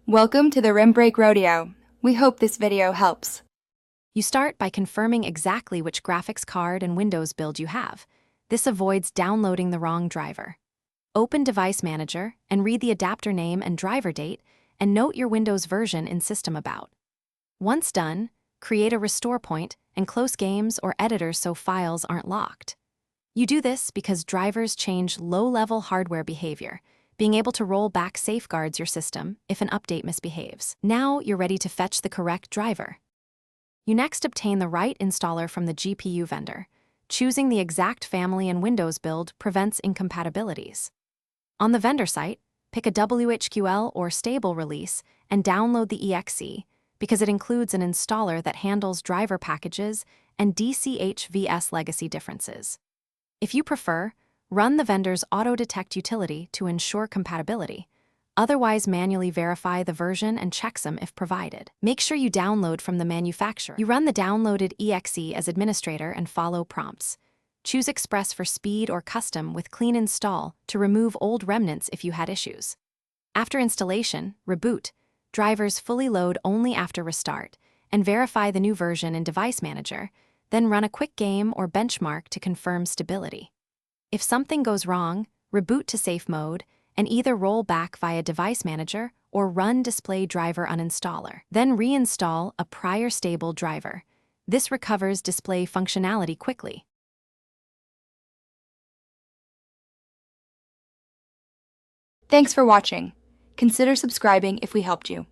Welcome to the Rim Brake Rodeo. We hope this video helps. You start by confirming exactly which graphics card and Windows build you have. This avoids downloading the wrong driver. Open Device Manager and read the adapter name and driver date, and note your Windows version in System About. Once done, create a restore point and close games or editors so files aren't locked. You do this because drivers change low-level hardware behavior. Being able to roll back safeguards your system if an update misbehaves. Now you're ready to fetch the correct driver. You next obtain the right installer from the GPU vendor. Choosing the exact family and Windows build prevents incompatibilities. On the vendor site, pick a WHQL or stable release and download the exe because it includes an installer that handles driver packages and DCHVS legacy differences. If you prefer, run the vendor's auto-detect utility to ensure compatibility. Otherwise, manually verify the version and checksum if provided. Make sure you download from the manufacturer. You run the downloaded exe as administrator and follow prompts. Choose Express for speed or custom with clean install to remove old remnants if you had issues. After installation, reboot. Drivers fully load only after restart, and verify the new version in Device Manager, then run a quick game or benchmark to confirm stability. If something goes wrong, reboot to safe mode and either roll back via Device Manager or run Display Driver Uninstaller. Then reinstall a prior stable driver. This recovers display functionality quickly. Thanks for watching. Consider subscribing if we helped you.